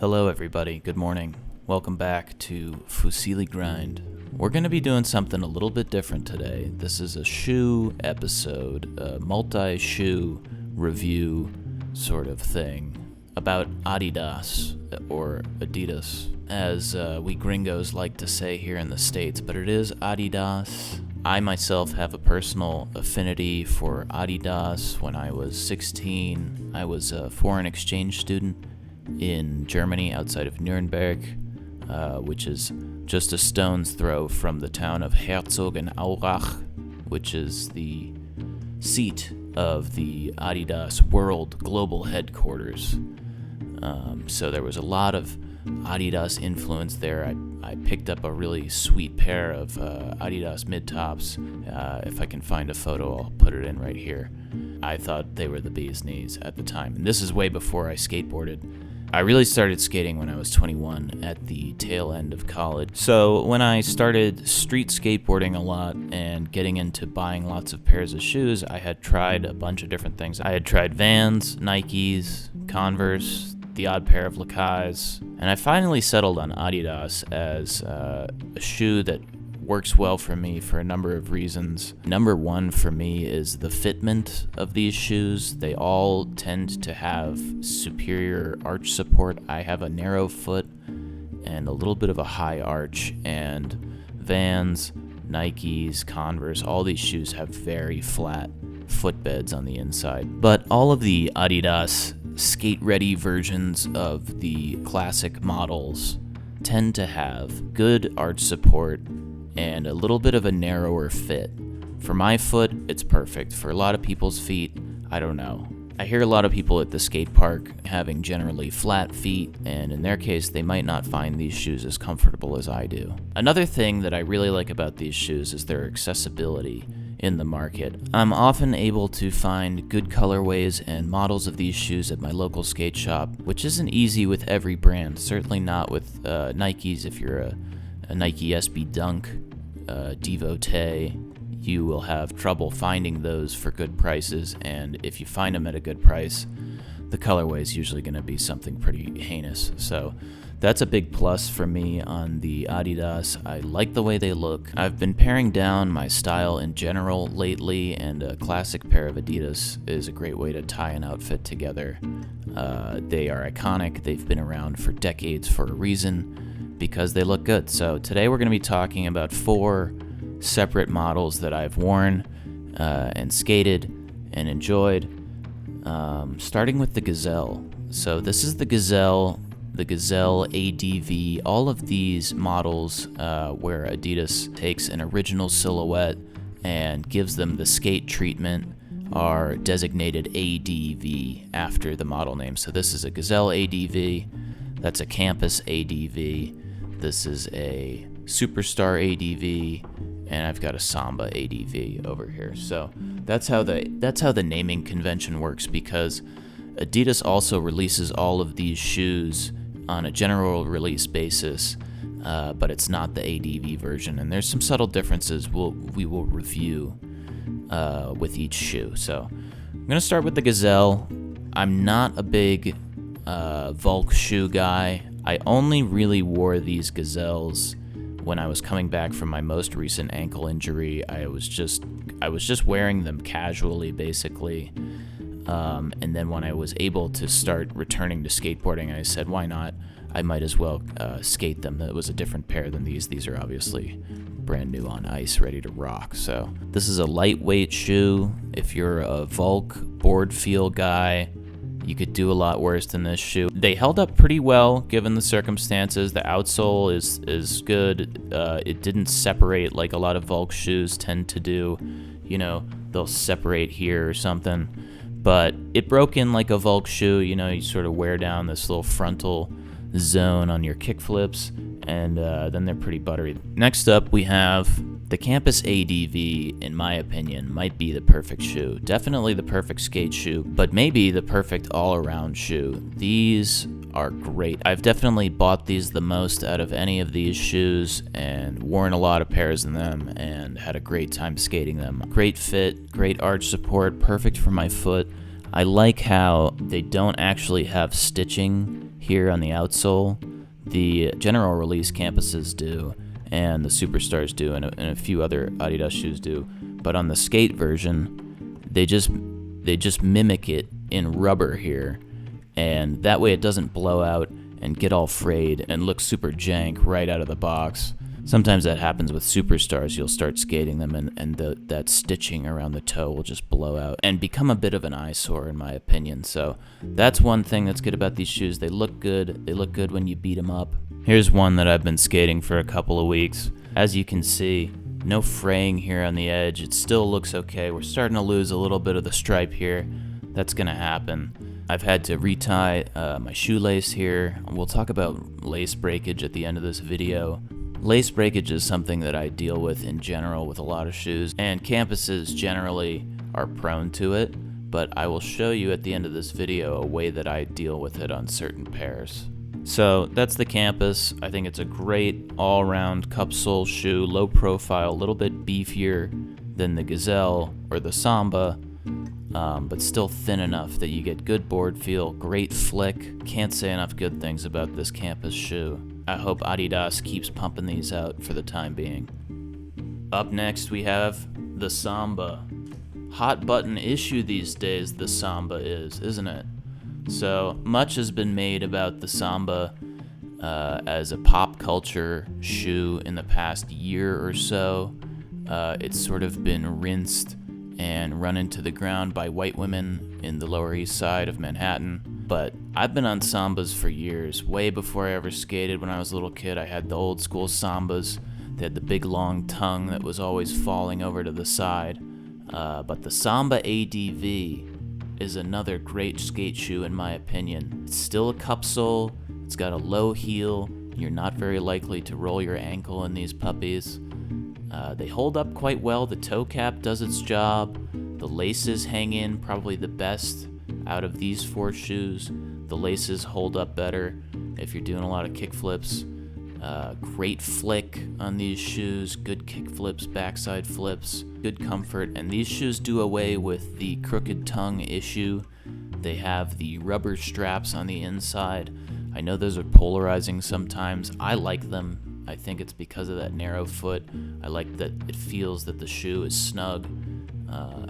Hello everybody, good morning. Welcome back to Fusilli Grind. We're going to be doing something a little bit different today. This is a shoe episode, a multi-shoe review sort of thing about Adidas, or Adidas, as we gringos like to say here in the States, but it is Adidas. I myself have a personal affinity for Adidas. When I was 16, I was a foreign exchange student in Germany outside of Nuremberg, which is just a stone's throw from the town of Herzogenaurach, which is the seat of the Adidas World Global Headquarters. So there was a lot of Adidas influence there. I picked up a really sweet pair of Adidas mid-tops. If I can find a photo, I'll put it in right here. I thought they were the bee's knees at the time. And this is way before I skateboarded. I really started skating when I was 21 at the tail end of college. So when I started street skateboarding a lot and getting into buying lots of pairs of shoes, I had tried a bunch of different things. I had tried Vans, Nikes, Converse, the odd pair of Levi's, and I finally settled on Adidas as a shoe that works well for me for a number of reasons. Number one for me is the fitment of these shoes. They all tend to have superior arch support. I have a narrow foot and a little bit of a high arch, and Vans, Nikes, Converse, all these shoes have very flat footbeds on the inside. But all of the Adidas skate-ready versions of the classic models tend to have good arch support and a little bit of a narrower fit. For my foot, it's perfect. For a lot of people's feet, I don't know. I hear a lot of people at the skate park having generally flat feet, and in their case, they might not find these shoes as comfortable as I do. Another thing that I really like about these shoes is their accessibility in the market. I'm often able to find good colorways and models of these shoes at my local skate shop, which isn't easy with every brand, certainly not with Nikes. If you're a Nike SB Dunk devotee, you will have trouble finding those for good prices, and if you find them at a good price, the colorway is usually going to be something pretty heinous. So that's a big plus for me on the Adidas. I like the way they look. I've been paring down my style in general lately, and a classic pair of Adidas is a great way to tie an outfit together. They are iconic. They've been around for decades for a reason, because they look good. So today we're going to be talking about 4 separate models that I've worn and skated and enjoyed, starting with the Gazelle. So this is the Gazelle ADV. All of these models where Adidas takes an original silhouette and gives them the skate treatment are designated ADV after the model name. So this is a Gazelle ADV, that's a Campus ADV, this is a Superstar ADV, and I've got a Samba ADV over here. So that's how the naming convention works, because Adidas also releases all of these shoes on a general release basis, but it's not the ADV version, and there's some subtle differences we will review with each shoe. So I'm going to start with the Gazelle. I'm not a big Volk shoe guy. I only really wore these Gazelles when I was coming back from my most recent ankle injury. I was just wearing them casually, basically. And then when I was able to start returning to skateboarding, I said, why not? I might as well skate them. It was a different pair than these. These are obviously brand new on ice, ready to rock. So this is a lightweight shoe. If you're a Volk board feel guy, you could do a lot worse than this shoe. They held up pretty well given the circumstances. The outsole is good. It didn't separate like a lot of Volk shoes tend to do. You know, they'll separate here or something. But it broke in like a Volk shoe. You know, you sort of wear down this little frontal zone on your kick flips, and then they're pretty buttery. Next up, we have the Campus ADV. In my opinion, might be the perfect shoe. Definitely the perfect skate shoe, but maybe the perfect all-around shoe. These are great. I've definitely bought these the most out of any of these shoes and worn a lot of pairs in them and had a great time skating them. Great fit, great arch support, perfect for my foot. I like how they don't actually have stitching here on the outsole. The general release campuses do, and the Superstars do, and a few other Adidas shoes do. But on the skate version, they just mimic it in rubber here, and that way it doesn't blow out and get all frayed and look super jank right out of the box. Sometimes that happens with Superstars. You'll start skating them, and that stitching around the toe will just blow out and become a bit of an eyesore, in my opinion. So that's one thing that's good about these shoes. They look good. They look good when you beat them up. Here's one that I've been skating for a couple of weeks. As you can see, no fraying here on the edge. It still looks okay. We're starting to lose a little bit of the stripe here. That's going to happen. I've had to retie my shoelace here. We'll talk about lace breakage at the end of this video. Lace breakage is something that I deal with in general with a lot of shoes, and campuses generally are prone to it, but I will show you at the end of this video a way that I deal with it on certain pairs. So that's the Campus. I think it's a great all-around cup sole shoe, low profile, a little bit beefier than the Gazelle or the Samba, but still thin enough that you get good board feel, great flick. Can't say enough good things about this Campus shoe. I hope Adidas keeps pumping these out for the time being. Up next we have the Samba. Hot button issue these days, the Samba is, isn't it? So much has been made about the Samba as a pop culture shoe in the past year or so. It's sort of been rinsed and run into the ground by white women in the Lower East Side of Manhattan. But I've been on Sambas for years, way before I ever skated. When I was a little kid, I had the old school Sambas. They had the big long tongue that was always falling over to the side. But the Samba ADV is another great skate shoe in my opinion. It's still a cup sole, it's got a low heel, you're not very likely to roll your ankle in these puppies. They hold up quite well, the toe cap does its job, the laces hang in probably the best out of these four shoes. The laces hold up better if you're doing a lot of kick flips. Great flick on these shoes, good kick flips, backside flips, good comfort, and these shoes do away with the crooked tongue issue. They have the rubber straps on the inside. I know those are polarizing sometimes. I like them. I think it's because of that narrow foot. I like that it feels that the shoe is snug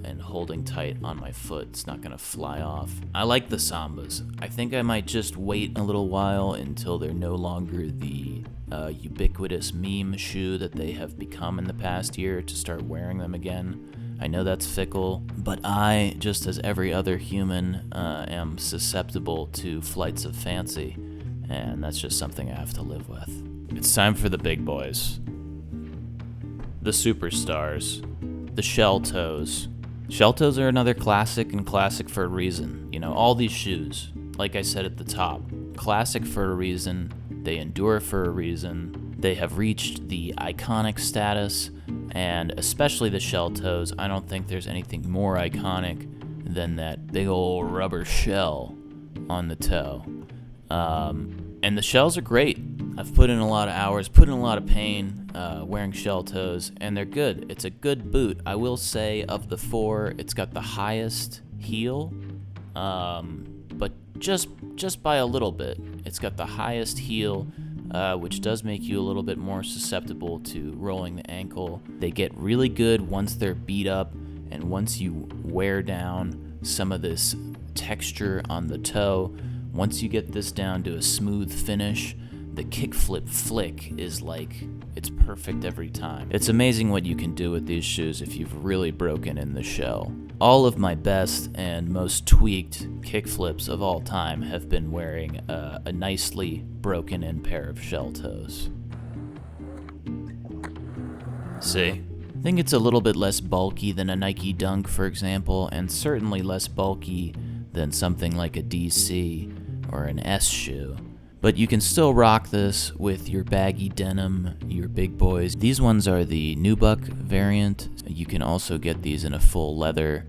and holding tight on my foot. It's not gonna fly off. I like the Sambas. I think I might just wait a little while until they're no longer the ubiquitous meme shoe that they have become in the past year to start wearing them again. I know that's fickle, but I, just as every other human, am susceptible to flights of fancy, and that's just something I have to live with. It's time for the big boys. The Superstars. The shell toes. Shell toes are another classic, and classic for a reason. You know, all these shoes, like I said at the top, classic for a reason. They endure for a reason. They have reached the iconic status, and especially the shell toes. I don't think there's anything more iconic than that big old rubber shell on the toe. And the shells are great. I've put in a lot of hours, put in a lot of pain wearing shell toes, and they're good. It's a good boot. I will say, of the four, it's got the highest heel, but just by a little bit. It's got the highest heel, which does make you a little bit more susceptible to rolling the ankle. They get really good once they're beat up, and once you wear down some of this texture on the toe, once you get this down to a smooth finish, the kickflip flick is like, it's perfect every time. It's amazing what you can do with these shoes if you've really broken in the shell. All of my best and most tweaked kickflips of all time have been wearing a nicely broken in pair of shell toes. See? I think it's a little bit less bulky than a Nike Dunk, for example, and certainly less bulky than something like a DC or an S shoe. But you can still rock this with your baggy denim, your big boys. These ones are the nubuck variant. You can also get these in a full leather,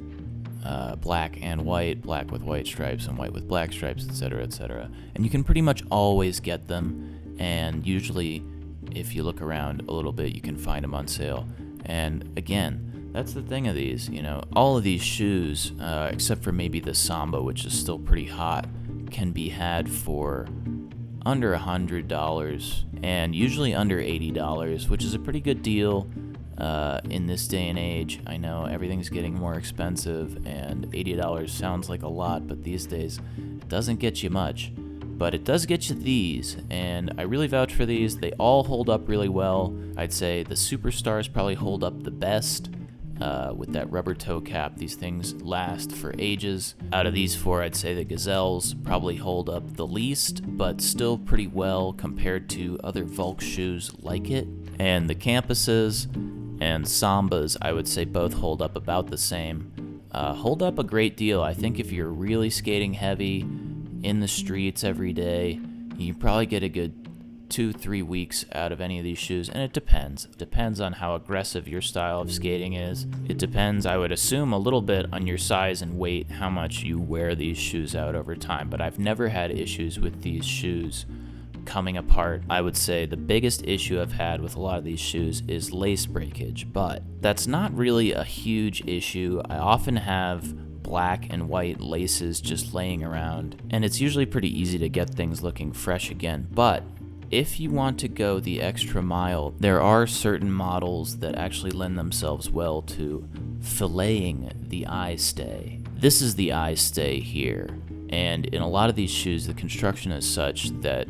black and white, black with white stripes and white with black stripes, etc., etc. And you can pretty much always get them, and usually if you look around a little bit, you can find them on sale. And again, That's the thing of these, all of these shoes, except for maybe the Samba, which is still pretty hot, can be had for under $100 and usually under $80, which is a pretty good deal in this day and age. I know everything's getting more expensive and $80 sounds like a lot, but these days it doesn't get you much. But it does get you these, and I really vouch for these. They all hold up really well. I'd say the Superstars probably hold up the best. With that rubber toe cap, these things last for ages. Out of these four, I'd say the Gazelles probably hold up the least, but still pretty well compared to other Volk shoes like it. And the Campuses and Sambas, I would say both hold up about the same. Hold up a great deal. I think if you're really skating heavy in the streets every day, you probably get a good 2-3 weeks out of any of these shoes, and it depends. It depends on how aggressive your style of skating is. It depends, I would assume, a little bit on your size and weight, how much you wear these shoes out over time, but I've never had issues with these shoes coming apart. I would say the biggest issue I've had with a lot of these shoes is lace breakage, but that's not really a huge issue. I often have black and white laces just laying around, and it's usually pretty easy to get things looking fresh again. But if you want to go the extra mile, there are certain models that actually lend themselves well to filleting the Eyestay. This is the Eyestay here, and in a lot of these shoes the construction is such that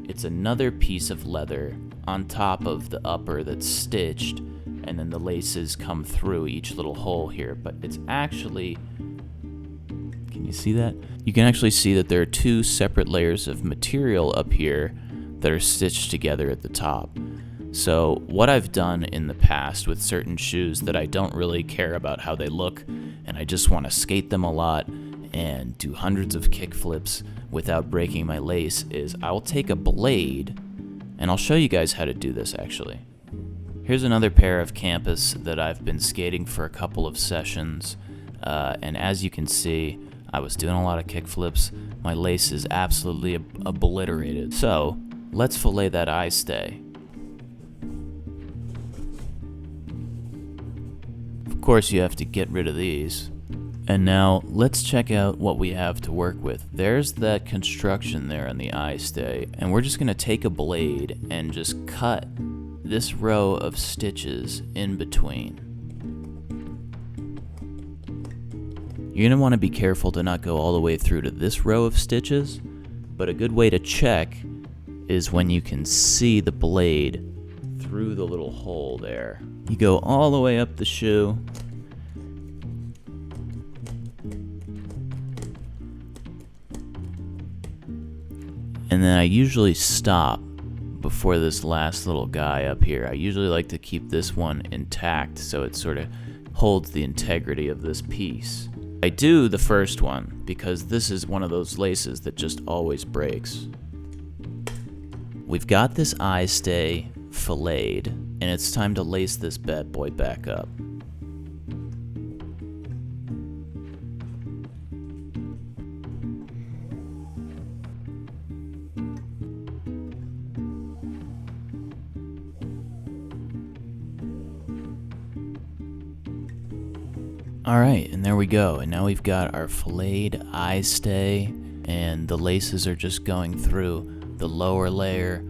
it's another piece of leather on top of the upper that's stitched, and then the laces come through each little hole here. But it's actually, can you see that? You can actually see that there are two separate layers of material up here that are stitched together at the top. So what I've done in the past with certain shoes that I don't really care about how they look, and I just want to skate them a lot and do hundreds of kick flips without breaking my lace, is I'll take a blade, and I'll show you guys how to do this actually. Here's another pair of Campus that I've been skating for a couple of sessions, and as you can see, I was doing a lot of kick flips. My lace is absolutely obliterated. So let's fillet that Eyestay. Of course, you have to get rid of these. And now let's check out what we have to work with. There's that construction there on the Eyestay, and we're just gonna take a blade and just cut this row of stitches in between. You're gonna wanna be careful to not go all the way through to this row of stitches, but a good way to check is when you can see the blade through the little hole there. You go all the way up the shoe, and then I usually stop before this last little guy up here. I usually like to keep this one intact so it sort of holds the integrity of this piece. I do the first one because this is one of those laces that just always breaks. We've got this Eyestay filleted, and it's time to lace this bad boy back up. Alright, and there we go, and now we've got our filleted Eyestay, and the laces are just going through the lower layer,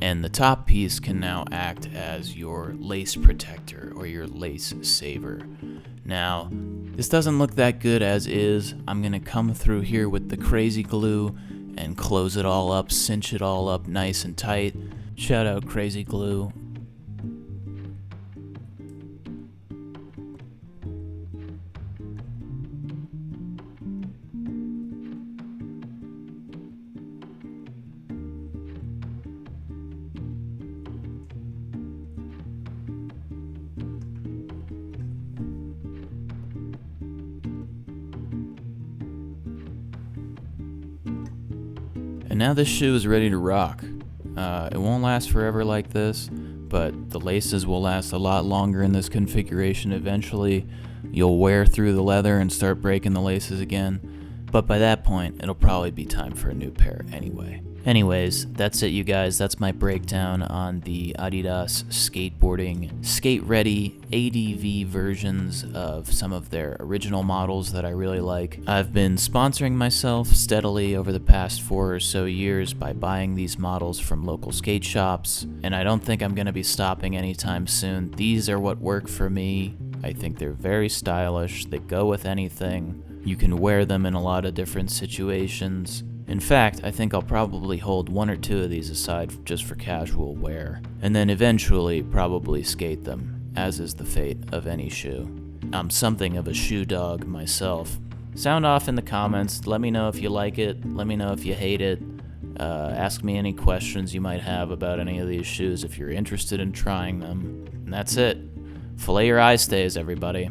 and the top piece can now act as your lace protector or your lace saver. Now, this doesn't look that good as is. I'm gonna come through here with the crazy glue and close it all up, cinch it all up nice and tight. Shout out Crazy Glue. And now this shoe is ready to rock. It won't last forever like this, but the laces will last a lot longer in this configuration. Eventually, you'll wear through the leather and start breaking the laces again, but by that point, it'll probably be time for a new pair anyway. Anyways, that's it, you guys. That's my breakdown on the Adidas skateboarding skate-ready ADV versions of some of their original models that I really like. I've been sponsoring myself steadily over the past 4 or so years by buying these models from local skate shops, and I don't think I'm going to be stopping anytime soon. These are what work for me. I think they're very stylish. They go with anything. You can wear them in a lot of different situations. In fact, I think I'll probably hold 1 or 2 of these aside just for casual wear, and then eventually probably skate them, as is the fate of any shoe. I'm something of a shoe dog myself. Sound off in the comments, let me know if you like it, let me know if you hate it, ask me any questions you might have about any of these shoes if you're interested in trying them. And that's it. Fillet your eye stays, everybody.